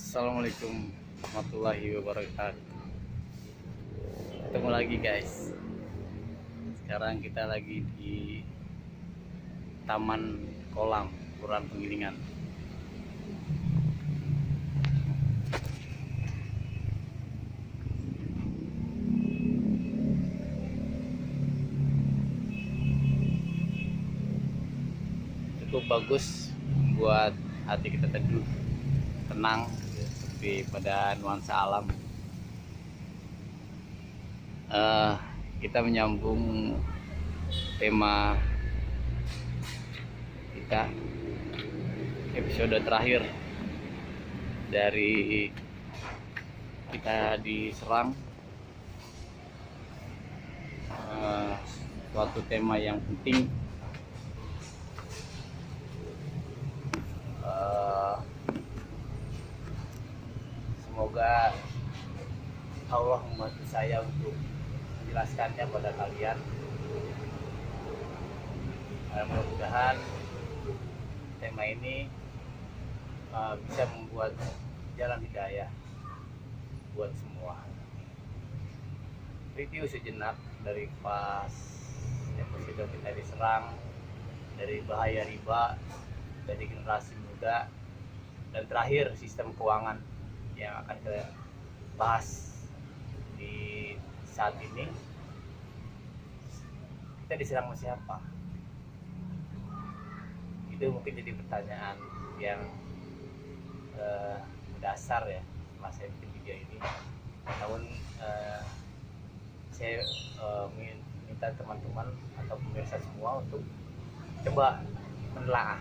Assalamualaikum warahmatullahi wabarakatuh. Ketemu lagi guys. Sekarang kita lagi di Taman Kolam Kelurahan Penggilingan. Cukup bagus buat hati kita teduh, tenang, seperti pada nuansa alam. Kita menyambung tema kita episode terakhir dari kita diserang. Suatu tema yang penting. Semoga Allah membantu saya untuk menjelaskannya pada kalian. Mudah-mudahan tema ini bisa membuat jalan hidayah buat semua. Review sejenak dari pas episode kita diserang, dari bahaya riba, dari generasi muda, dan terakhir sistem keuangan yang akan kita bahas di saat ini. Kita diserang sama siapa? Itu mungkin jadi pertanyaan yang mendasar ya setelah saya bikin video ini. Namun saya minta teman-teman atau pemirsa semua untuk coba menelaah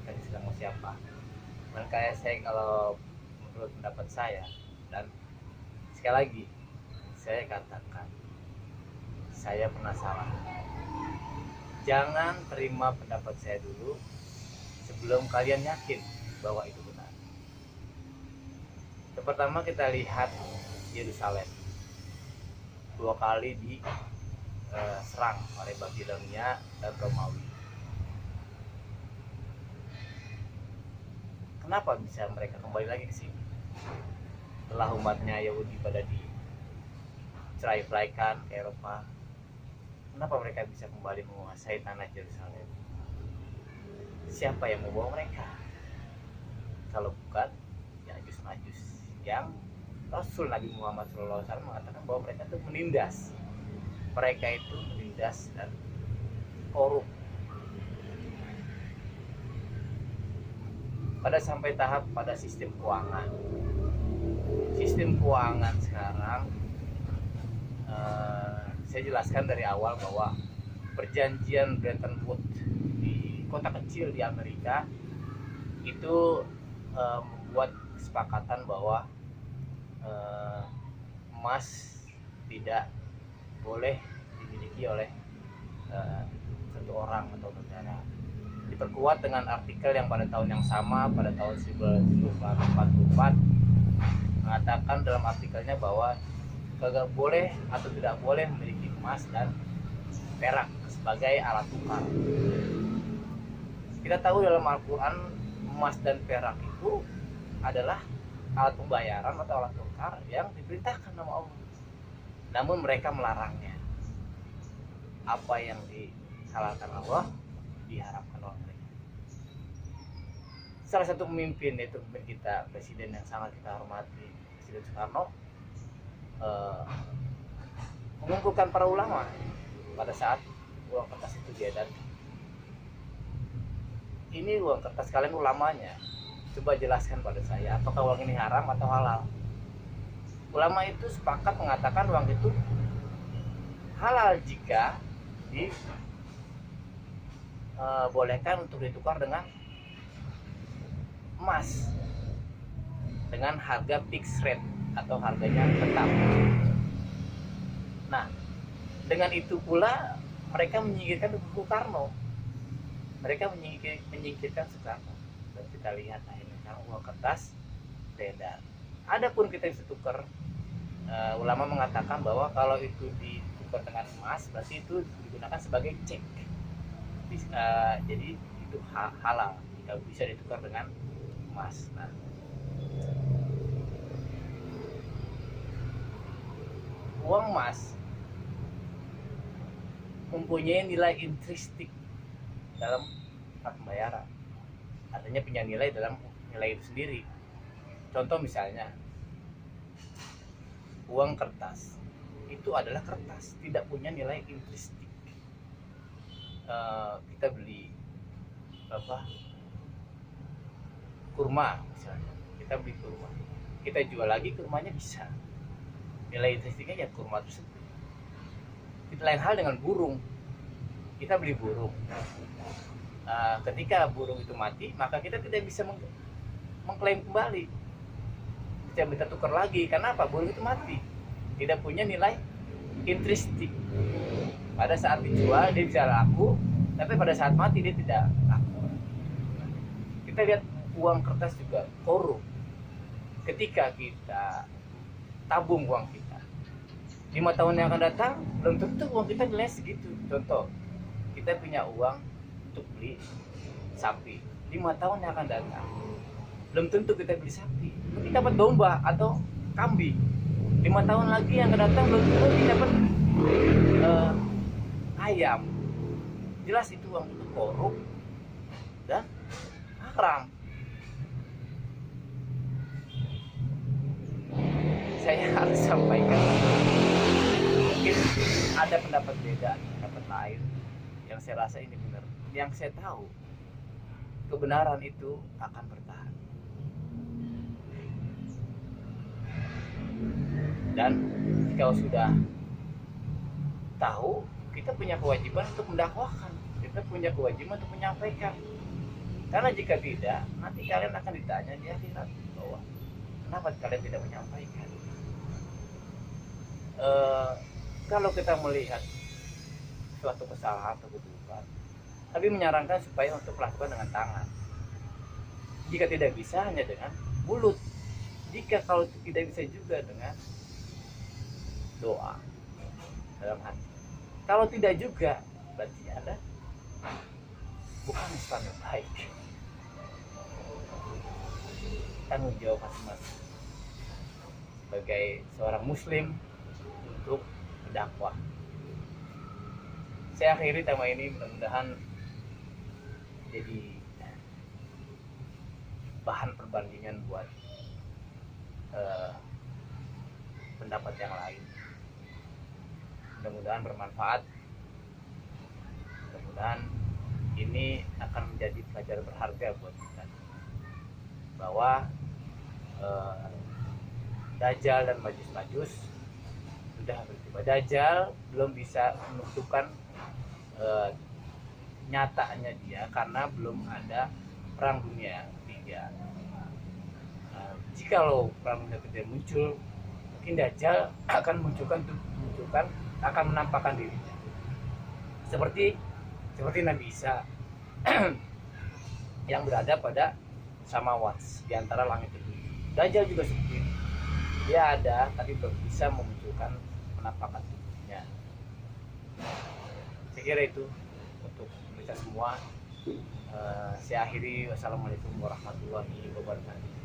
kita diserang sama siapa. Makanya saya, kalau menurut pendapat saya, dan sekali lagi saya katakan, saya penasaran. Jangan terima pendapat saya dulu sebelum kalian yakin bahwa itu benar. Yang pertama, kita lihat Yerusalem 2 kali diserang oleh Babilonia dan Romawi. Kenapa bisa mereka kembali lagi ke sini? Setelah umatnya Yahudi pada dicerai-beraikan ke Eropa, kenapa mereka bisa kembali menguasai tanah Yerusalem? Siapa yang membawa mereka? Kalau bukan Ya'juj-Ma'juj, yang Rasul Nabi Muhammad SAW mengatakan bahwa mereka itu menindas. Mereka itu menindas dan korup. Pada sampai tahap pada sistem keuangan. Sistem keuangan sekarang, saya jelaskan dari awal bahwa perjanjian Bretton Woods di kota kecil di Amerika itu membuat kesepakatan bahwa emas tidak boleh dimiliki oleh satu orang atau negara. Diperkuat dengan artikel yang pada tahun yang sama, pada tahun 1944, mengatakan dalam artikelnya bahwa kagak boleh atau tidak boleh memiliki emas dan perak sebagai alat tukar. Kita tahu dalam Al-Quran emas dan perak itu adalah alat pembayaran atau alat tukar yang diperintahkan sama Allah. Namun mereka melarangnya. Apa yang disalahkan Allah diharapkan oleh mereka. Salah satu pemimpin, yaitu pemimpin kita, presiden yang sangat kita hormati, Presiden Soekarno, mengumpulkan para ulama pada saat uang kertas itu diedar. Ini uang kertas, kalian ulamanya, coba jelaskan pada saya, apakah uang ini haram atau halal? Ulama itu sepakat mengatakan uang itu halal jika bolehkan untuk ditukar dengan emas dengan harga fixed rate atau harganya tetap. Nah, dengan itu pula mereka menyingkirkan Soekarno. Mereka menyingkirkan Soekarno. Dan kita lihat akhirnya sekarang uang kertas beredar. Adapun kita bisa tukar, ulama mengatakan bahwa kalau itu ditukar dengan emas, berarti itu digunakan sebagai cek. Jadi itu halal jika bisa ditukar dengan emas. Nah, uang emas mempunyai nilai intrinsik dalam pembayaran, artinya punya nilai dalam nilai itu sendiri. Contoh misalnya uang kertas itu adalah kertas, tidak punya nilai intrinsik. Kita beli kurma misalnya, kita beli kurma, kita jual lagi kurmanya, bisa nilai intrinsiknya ya kurma tersebut. Itu lain hal dengan burung. Kita beli burung, ketika burung itu mati maka kita tidak bisa mengklaim kembali, tidak bisa tukar lagi. Karena apa? Burung itu mati, tidak punya nilai intrinsik. Pada saat dijual dia bisa laku, tapi pada saat mati dia tidak laku. Kita lihat uang kertas juga korup. Ketika kita tabung uang kita, 5 tahun yang akan datang belum tentu uang kita nilai segitu. Contoh, kita punya uang untuk beli sapi, 5 tahun yang akan datang belum tentu kita beli sapi, kita dapat domba atau kambing. 5 tahun lagi yang akan datang belum tentu kita dapat ayam. Jelas itu uang itu korup dan haram. Saya harus sampaikan, mungkin ada pendapat beda, pendapat lain yang saya rasa ini benar. Yang saya tahu, kebenaran itu akan bertahan. Dan jika sudah tahu, kita punya kewajiban untuk mendakwahkan, kita punya kewajiban untuk menyampaikan. Karena jika tidak, nanti kalian akan ditanya di akhirat bahwa kenapa kalian tidak menyampaikan. Kalau kita melihat suatu kesalahan atau keburukan, tapi menyarankan supaya untuk melakukan dengan tangan. Jika tidak bisa, hanya dengan mulut. Jika kalau tidak bisa, juga dengan doa dalam hati. Kalau tidak juga, berarti Anda bukan Islam yang baik. Tanggung jawab masing-masing sebagai seorang muslim untuk berdakwah. Saya akhiri tema ini, mudah-mudahan jadi bahan perbandingan buat pendapat yang lain. Mudah-mudahan bermanfaat. Mudah-mudahan ini akan menjadi pelajaran berharga buat kita, bahwa Dajjal dan Majus sudah bertiba. Dajjal belum bisa menentukan nyatanya dia karena belum ada perang dunia ketiga. Jikalau perang dunia ketiga muncul, mungkin Dajjal akan akan menampakkan dirinya seperti Nabi Isa yang berada pada samawat, di antara langit itu. Dajjal juga seperti itu. Dia ada tapi belum bisa memunculkan penampakan tubuhnya. Saya kira itu untuk kita semua. Saya akhiri. Wassalamualaikum warahmatullahi wabarakatuh.